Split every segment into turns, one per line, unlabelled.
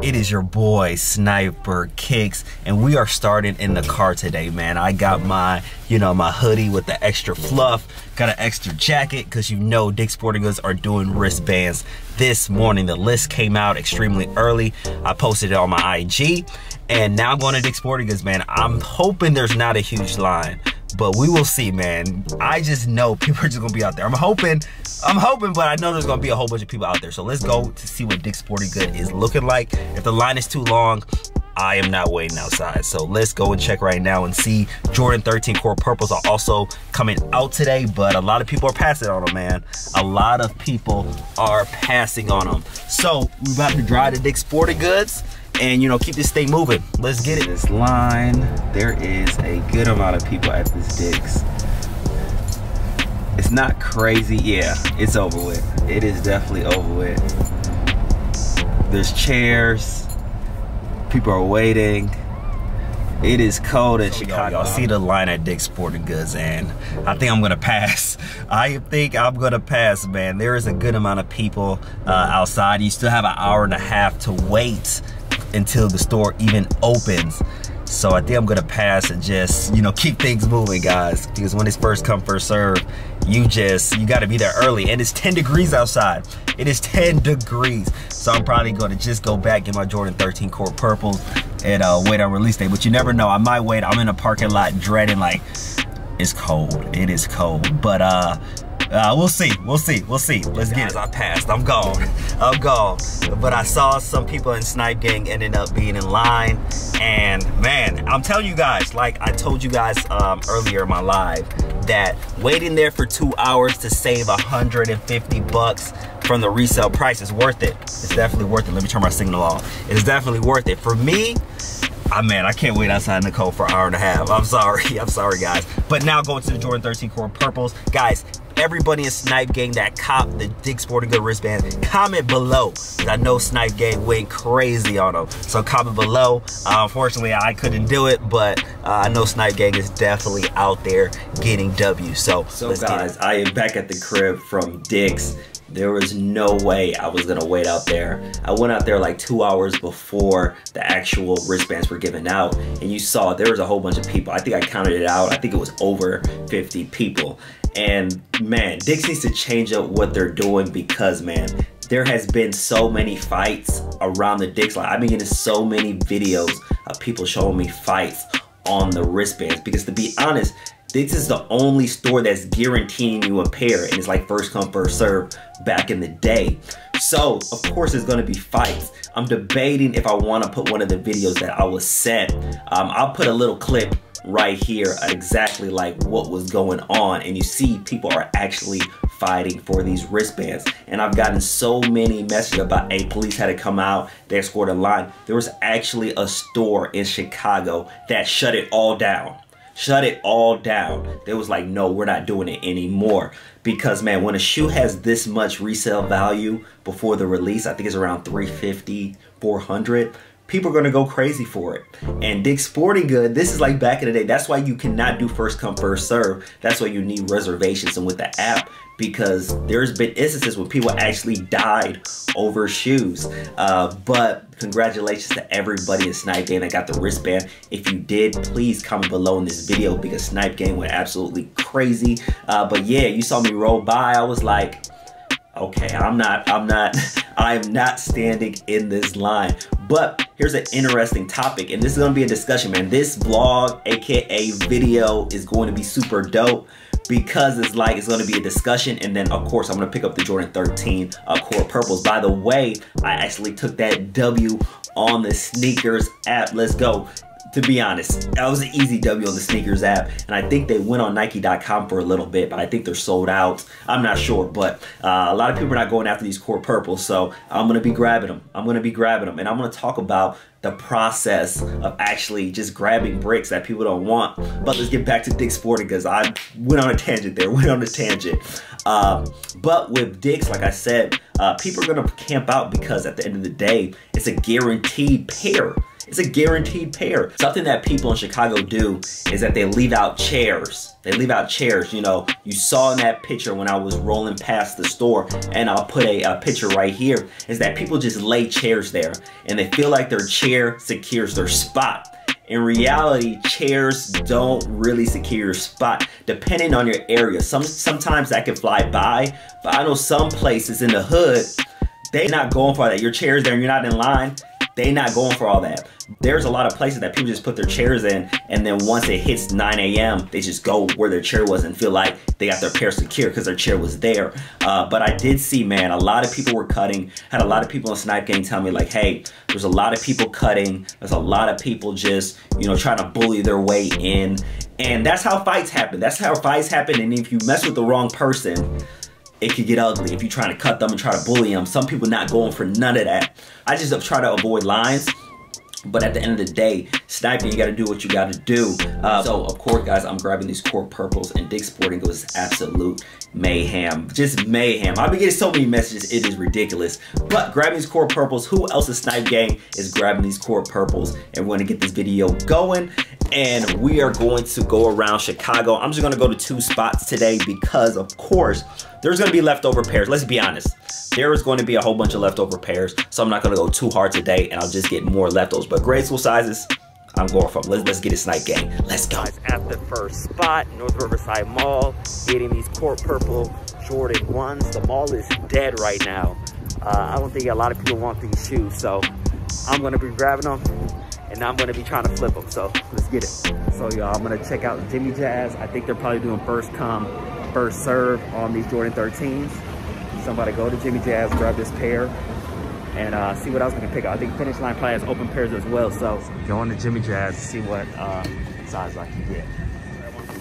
It is your boy Sniper Kicks, and we are starting in the car today, man. I got my, my hoodie with the extra fluff, got an extra jacket, because Dick's Sporting Goods are doing wristbands this morning. The list came out extremely early. I posted it on my IG, and now I'm going to Dick's Sporting Goods, man. I'm hoping there's not a huge line, but we will see, man. I just know people are just gonna be out there. I'm hoping, but I know there's gonna be a whole bunch of people out there. So let's go to see what Dick's Sporting Goods is looking like. If the line is too long, I am not waiting outside. So let's go and check right now and see. Jordan 13 Core Purples are also coming out today, but a lot of people are passing on them, man. A lot of people are passing on them. So we're about to drive to Dick's Sporting Goods and keep this thing moving. Let's get it. This line, there is a good amount of people at this Dick's. It's not crazy. Yeah, it's over with. It is definitely over with. There's chairs. People are waiting. It is cold in Chicago. Y'all see the line at Dick's Sporting Goods, and I think I'm gonna pass. I think I'm gonna pass, man. There is a good amount of people outside. You still have an hour and a half to wait until the store even opens. So I think I'm gonna pass and just, keep things moving, guys. Because when it's first come, first serve, you gotta be there early. And it's 10 degrees outside. It is 10 degrees. So I'm probably gonna just go back, get my Jordan 13 Core Purples and wait on release day. But you never know, I might wait. I'm in a parking lot dreading, like, it's cold. It is cold. But we'll see. Let's get it. I passed. I'm gone. But I saw some people in Snipe Gang ended up being in line. And man, I'm telling you guys, like I told you guys earlier in my live, that waiting there for 2 hours to save 150 bucks from the resale price is worth it. It's definitely worth it. Let me turn my signal off. It is definitely worth it. For me, man, I can't wait outside in the cold for an hour and a half. I'm sorry, guys. But now going to the Jordan 13 Core Purples. Guys, everybody in Snipe Gang that cop the Dick's Sporting Goods wristband, comment below. I know Snipe Gang went crazy on them. So comment below. Unfortunately, I couldn't do it, but I know Snipe Gang is definitely out there getting W. So guys, I am back at the crib from Dick's. There was no way I was gonna wait out there. I went out there like 2 hours before the actual wristbands were given out, and you saw there was a whole bunch of people. I think I counted it out. I think it was over 50 people. And man, Dick's needs to change up what they're doing, because man, there has been so many fights around the Dick's line. I've been getting so many videos of people showing me fights on the wristbands, because to be honest, Dick's is the only store that's guaranteeing you a pair, and it's like first come, first serve back in the day. So, of course, there's gonna be fights. I'm debating if I wanna put one of the videos that I was sent. I'll put a little clip right here exactly like what was going on, and you see people are actually fighting for these wristbands. And I've gotten so many messages about, hey, police had to come out, they escorted a line. There was actually a store in Chicago that shut it all down. They was like, no, we're not doing it anymore. Because man, when a shoe has this much resale value before the release, I think it's around $350, $400, people are gonna go crazy for it. And Dick's Sporting Goods, this is like back in the day. That's why you cannot do first come, first serve. That's why you need reservations. And with the app, because there's been instances where people actually died over shoes. But congratulations to everybody in Snipe Gang that got the wristband. If you did, please comment below in this video, because Snipe Gang went absolutely crazy. But yeah, you saw me roll by. I was like, okay, I am not standing in this line. But here's an interesting topic, and this is gonna be a discussion, man. This vlog, AKA video, is going to be super dope, because it's gonna be a discussion, and then of course I'm gonna pick up the Jordan 13 Core Purples. By the way, I actually took that W on the sneakers app. Let's go. To be honest, that was an easy W on the sneakers app, and I think they went on Nike.com for a little bit, but I think they're sold out. I'm not sure, but a lot of people are not going after these Core Purples, so I'm gonna be grabbing them. and I'm gonna talk about the process of actually just grabbing bricks that people don't want. But let's get back to Dick's Sporting Goods. I went on a tangent there, but with Dick's, like I said, people are gonna camp out, because at the end of the day, it's a guaranteed pair. It's a guaranteed pair. Something that people in Chicago do is that they leave out chairs. They leave out chairs. You know, you saw in that picture when I was rolling past the store, and I'll put a picture right here, is that people just lay chairs there and they feel like their chair secures their spot. In reality, chairs don't really secure your spot, depending on your area. Sometimes that can fly by, but I know some places in the hood, they're not going for that. Your chair's there and you're not in line, they're not going for all that. There's a lot of places that people just put their chairs in, and then once it hits 9 a.m., they just go where their chair was and feel like they got their pair secure because their chair was there. But I did see, man, a lot of people were cutting. Had a lot of people in Snipe Gang tell me like, hey, there's a lot of people cutting. There's a lot of people just, you know, trying to bully their way in. And that's how fights happen. That's how fights happen. And if you mess with the wrong person, it could get ugly if you're trying to cut them and try to bully them. Some people not going for none of that. I just try to avoid lines. But at the end of the day, sniping, you gotta do what you gotta do. So of course, guys, I'm grabbing these Court Purples, and Dick's Sporting Goods is absolute mayhem. Just mayhem. I've been getting so many messages, it is ridiculous. But grabbing these Court Purples, who else in Snipe Gang is grabbing these Court Purples? And we're gonna get this video going. And we are going to go around Chicago. I'm just gonna go to 2 spots today because, of course, there's gonna be leftover pairs. Let's be honest. There is going to be a whole bunch of leftover pairs, so I'm not gonna go too hard today, and I'll just get more leftovers. But grade school sizes, I'm going from. Let's get it, Snipe Gang. Let's go.
At the first spot, North Riverside Mall, getting these Court Purple Jordan 1s. The mall is dead right now. I don't think a lot of people want these shoes, so I'm gonna be grabbing them, and I'm gonna be trying to flip them. So let's get it. So y'all, I'm gonna check out Jimmy Jazz. I think they're probably doing first come, first serve on these Jordan 13s. Somebody go to Jimmy Jazz, grab this pair, and see what else we can pick up. I think Finish Line probably has open pairs as well, so going to Jimmy Jazz to see what size I can get.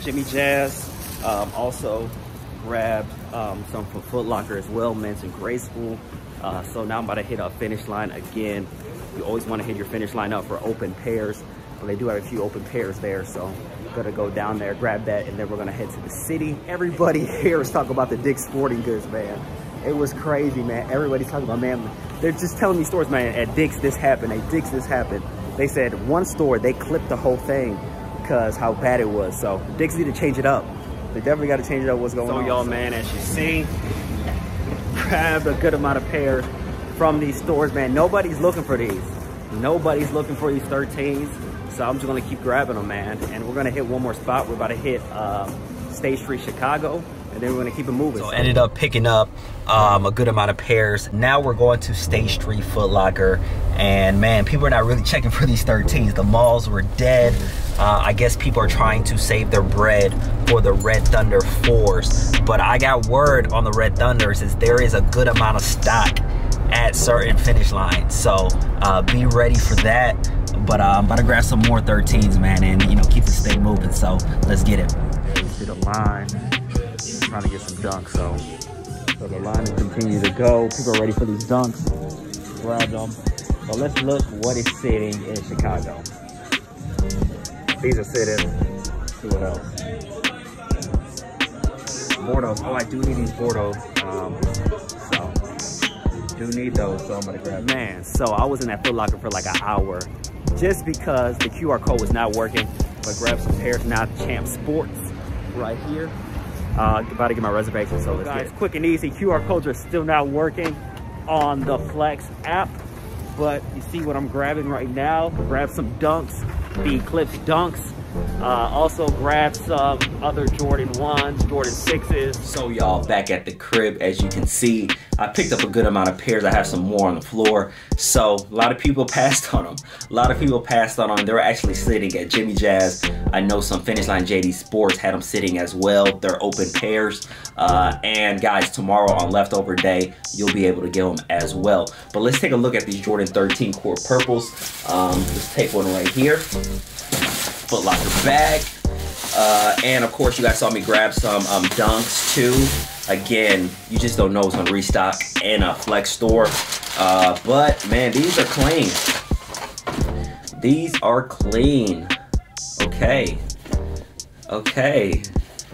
Jimmy Jazz also grabbed some from Foot Locker as well, men's and grade school. So now I'm about to hit up Finish Line again. You always want to hit your Finish Line up for open pairs, but they do have a few open pairs there, so I'm gonna go down there, grab that, and then we're gonna head to the city. Everybody here is talking about the Dick's Sporting Goods, man. It was crazy, man. Everybody's talking about, man, they're just telling me stories, man. At Dick's, this happened. At Dick's, this happened. They said one store, they clipped the whole thing because how bad it was. So Dick's need to change it up. They definitely got to change it up what's going on. So y'all, man, as you see, grabbed a good amount of pairs from these stores, man. Nobody's looking for these. Nobody's looking for these 13s. So I'm just going to keep grabbing them, man. And we're going to hit one more spot. We're about to hit State Street, Chicago. And then we're gonna keep it moving.
So ended up picking up a good amount of pairs. Now we're going to State Street Foot Locker, and man, people are not really checking for these 13s. The malls were dead. I guess people are trying to save their bread for the Red Thunder 4s. But I got word on the Red Thunders is there is a good amount of stock at certain Finish Lines. So be ready for that. But I'm about to grab some more 13s, man, and you know, keep the stay moving. So let's get it.
See the line. Trying to get some dunks, so the line is continuing to go. People are ready for these dunks. Grab them. So let's look what is sitting in Chicago. These are sitting. Let's see what else. Bordeaux. Oh, I do need these Bordeaux. So do need those. So I'm gonna grab. Man, so I was in that Foot Locker for like an hour, just because the QR code was not working. But grab some pairs now. Champ Sports right here. About to get my reservation, so let's get it. Quick and easy. QR codes are still not working on the Flex app, but you see what I'm grabbing right now. Grab some dunks, the Eclipse dunks. Also grab some other Jordan 1s, Jordan 6s.
So y'all, back at the crib, as you can see, I picked up a good amount of pairs. I have some more on the floor. So a lot of people passed on them. A lot of people passed on them. They were actually sitting at Jimmy Jazz. I know some Finish Line JD Sports had them sitting as well. They're open pairs. And guys, tomorrow on leftover day, you'll be able to get them as well. But let's take a look at these Jordan 13 Court Purples. Let's take one right here. Foot Locker bag. And of course, you guys saw me grab some dunks too. Again, you just don't know what's gonna restock in a Flex store. But man, these are clean. These are clean. Okay. Okay.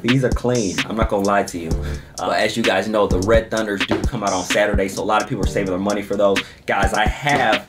These are clean. I'm not gonna lie to you. As you guys know, the Red Thunders do come out on Saturday, so a lot of people are saving their money for those. Guys, I have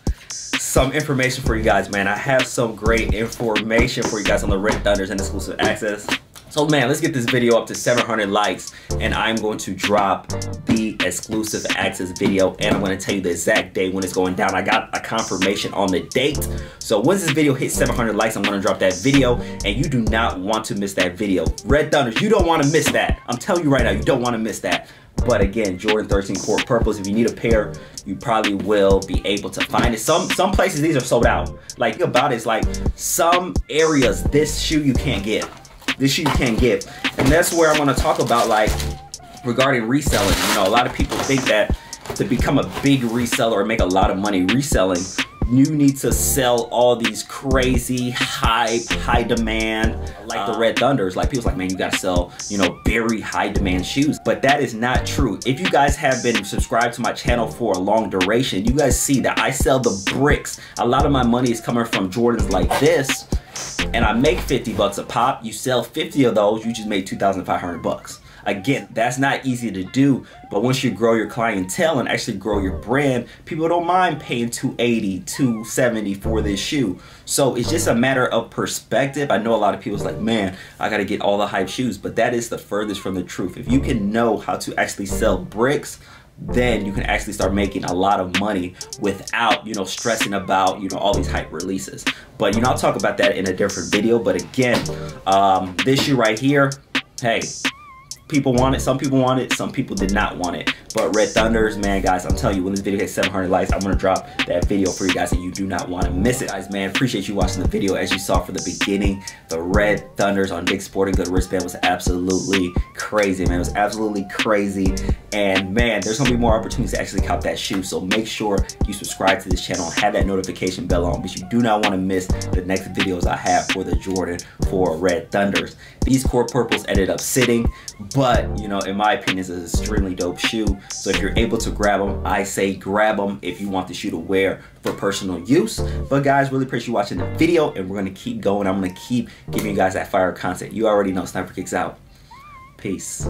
some information for you guys, man. I have some great information for you guys on the Red Thunders and exclusive access. So man, let's get this video up to 700 likes and I'm going to drop the exclusive access video and I'm going to tell you the exact day when it's going down. I got a confirmation on the date. So once this video hits 700 likes, I'm going to drop that video and you do not want to miss that video. Red Thunders, you don't want to miss that. I'm telling you right now, you don't want to miss that. But again, Jordan 13 Court Purples, if you need a pair, you probably will be able to find it. Some places these are sold out. Like, think about it, it's like some areas this shoe you can't get. This shoe you can't get. And that's where I want to talk about, like, regarding reselling. You know, a lot of people think that to become a big reseller or make a lot of money reselling, you need to sell all these crazy high demand, like the Red Thunders. Like, people's like, man, you gotta sell, you know, very high demand shoes. But that is not true. If you guys have been subscribed to my channel for a long duration, you guys see that I sell the bricks. A lot of my money is coming from Jordans like this, and I make 50 bucks a pop. You sell 50 of those, you just made 2,500 bucks. Again, that's not easy to do, but once you grow your clientele and actually grow your brand, people don't mind paying $280, $270 for this shoe. So it's just a matter of perspective. I know a lot of people's like, man, I gotta get all the hype shoes, but that is the furthest from the truth. If you can know how to actually sell bricks, then you can actually start making a lot of money without, you know, stressing about, you know, all these hype releases. But, you know, I'll talk about that in a different video. But again, this shoe right here, hey, people want it, some people want it, some people did not want it. But Red Thunders, man, guys, I'm telling you, when this video hits 700 likes, I'm gonna drop that video for you guys and you do not want to miss it. Guys, man, appreciate you watching the video. As you saw from the beginning, the Red Thunders on Dick's Sporting Goods wristband was absolutely crazy, man. It was absolutely crazy. And man, there's gonna be more opportunities to actually cop that shoe. So make sure you subscribe to this channel and have that notification bell on, because you do not want to miss the next videos I have for the Jordan 4 Red Thunders. These Court Purples ended up sitting, but you know, in my opinion, it's an extremely dope shoe. So if you're able to grab them, I say grab them if you want the shoe to wear for personal use. But guys, really appreciate you watching the video, and we're gonna keep going. I'm gonna keep giving you guys that fire content. You already know, Sniper Kicks out. Peace.